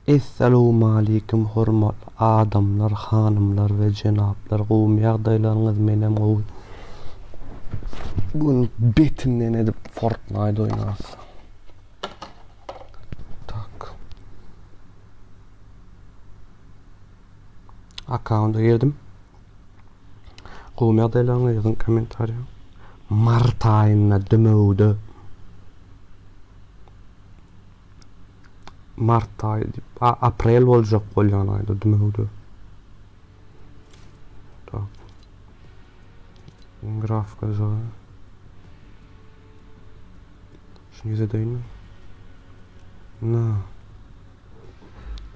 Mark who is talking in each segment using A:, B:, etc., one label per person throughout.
A: Assalamu alaykum hormatly adamlar, hanymlar we jenaplar. Gowum ýagdaýlaryňyz menem gowy. Bugün betimden edip Fortnite oynasy. Tak. Account'a girdim. Gowum ýagdaýlaryňyz ýazyn kommentariýa. Mart aýyna dömöwde. Mart ayı, aprel olacak bolýan aýda dümegde. Tak. Grafika zaten. Şunu izledeyin. Na.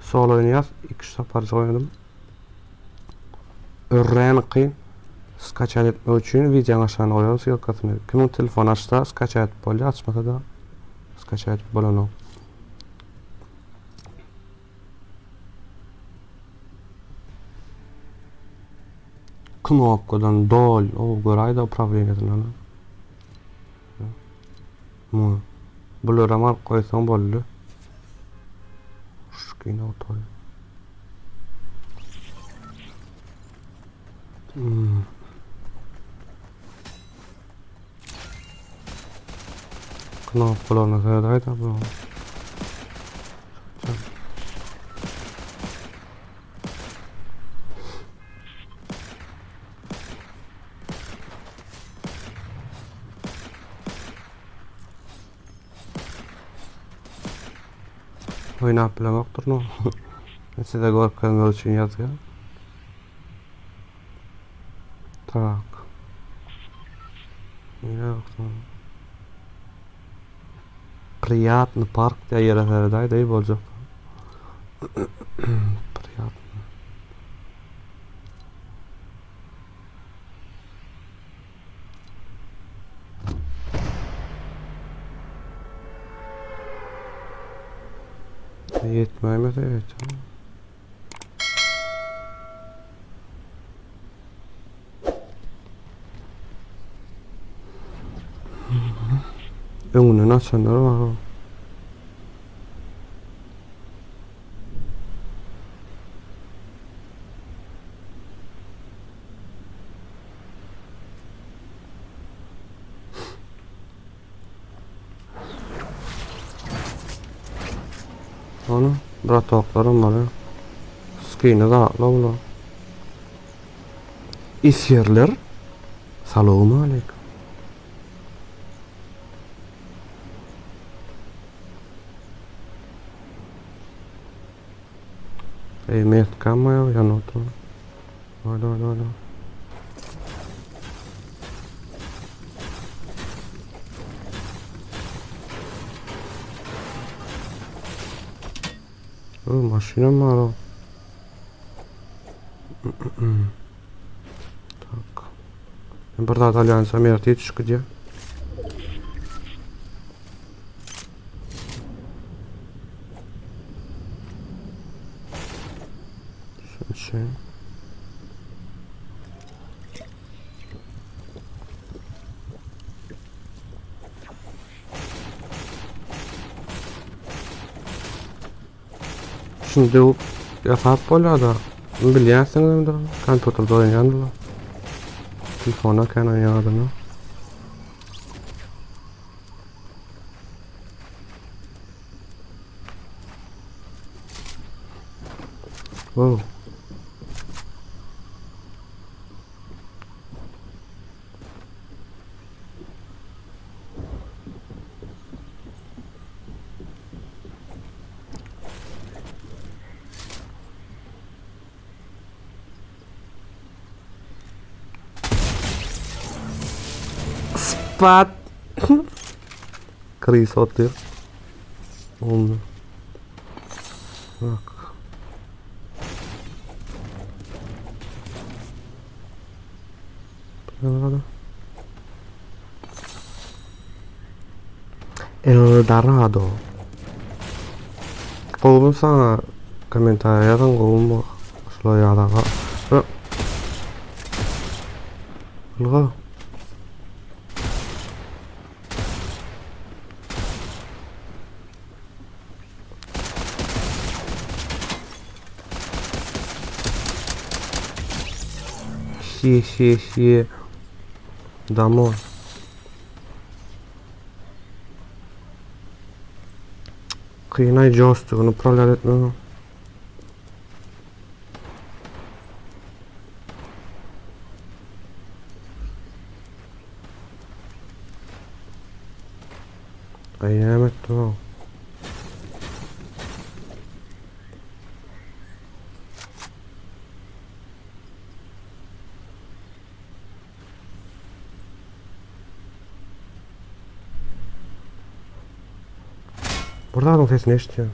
A: Sol oynayas, 2 saparca oynadım. Örren qyn. Skaçat etmek üçin videoň aşagyna goýan sylkasyny. Kimin telefon açsa skaçat bolýar, açmasa da skaçat bolanok. Knopkadan dol, o görayda problemetini ana. Mu. Bulara mark koysan boldy. Şkina otoy. Knopkalarna sayda bu. Oynap bilemokdur no. Size gorkanlar üçün yazgan. Tak. Yine baktım. Приятный парк diye yerlerde iyi olacak. Приятный. Yetmeyemez evet. Öňüne naçanlar var. Onu bratoklarım var ya. Skini da atla. İsyerler. Salamu aleyküm. Met kamaya yanottu. Hala. Maşina mı var o? Tak. Burada Italyan samerti yetişki diye. Şey. Şimdi o yasap bolýar-da. Bilýärsiňizmi da? Kompýuterde oýnaýandylar. Telefona kan oýnaýardylar. Wow. Spat. Kriz atıyor. Oldu. Bak. Eldorado. Gowum sana komentar yazan gowum şolay ýadaga. Ulga. Şi. Damon. Kıyınay jostuğunu problem etmem. Ayyamet tamam. Burada adam sesini eşitiyorum.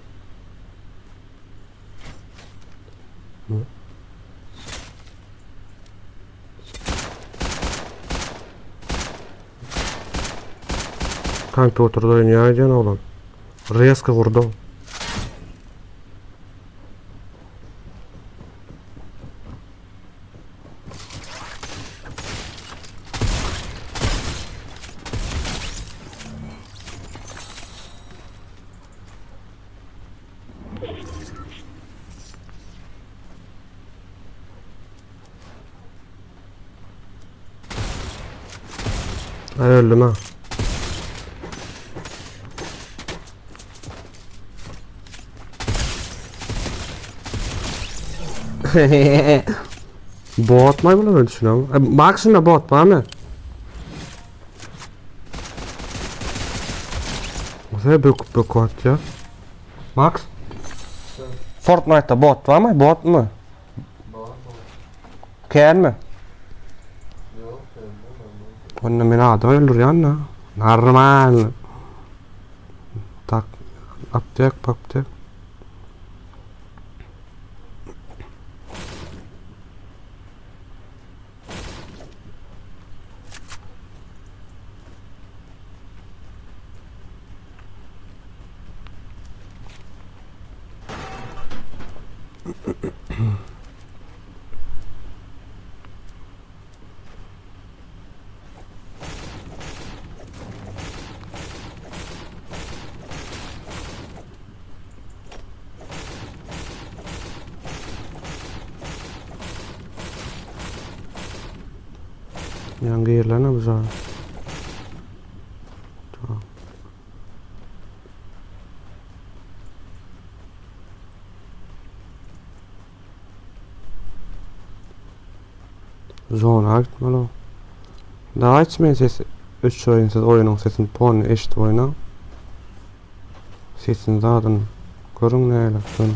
A: Kanka oturdu oynayacaksın oğlum. Резко vurdu. Ay öldüm ha. Bot mu bunu düşünüyorum? Bak şimdi bot var mı? Nasıl bir kod ya? Max? Fortnite'da bot var mı? Bot mu? Ken mi? Onu beni adam öldürüyor ya. Normal. Tak. Aptek. Yangi yerlerine bu zaman. Tamam. Zona gitmeli o. Daha açmayın sesi. 3 oyunun sesini puanı eşit oyna. Sesini zaten görün ne yaptın.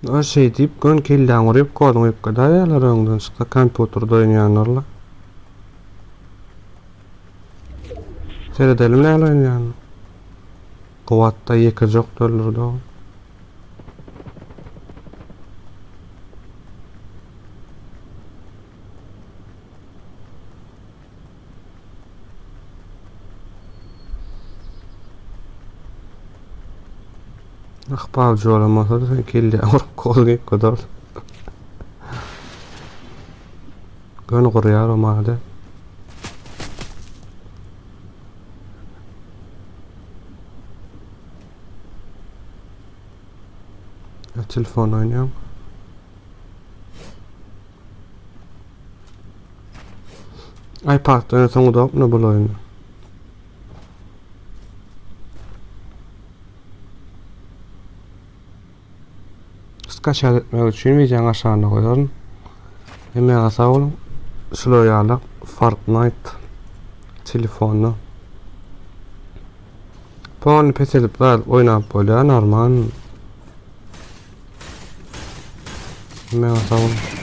A: O şey deyip gün kelläň uryp koduň ýokga daýalar öňden çyksa kompýuterde oýnaýanlar. Seredelim näle oýnaýan? Gowatda ýeke jok döldürdi. Akpavcı olamasa da sen kelli avrıp kolu kadar. Gön kuruyor o mahallede. Telefon oynuyorum. iPad'da oynasam o da ne bul oyunu. Skaçat etmek için videonun aşağına koyarım. Emeğe sağ olun. Şuraya Fortnite telefonu. Puanı pes edip oynayıp böyle normal. Emeğe sağ olun.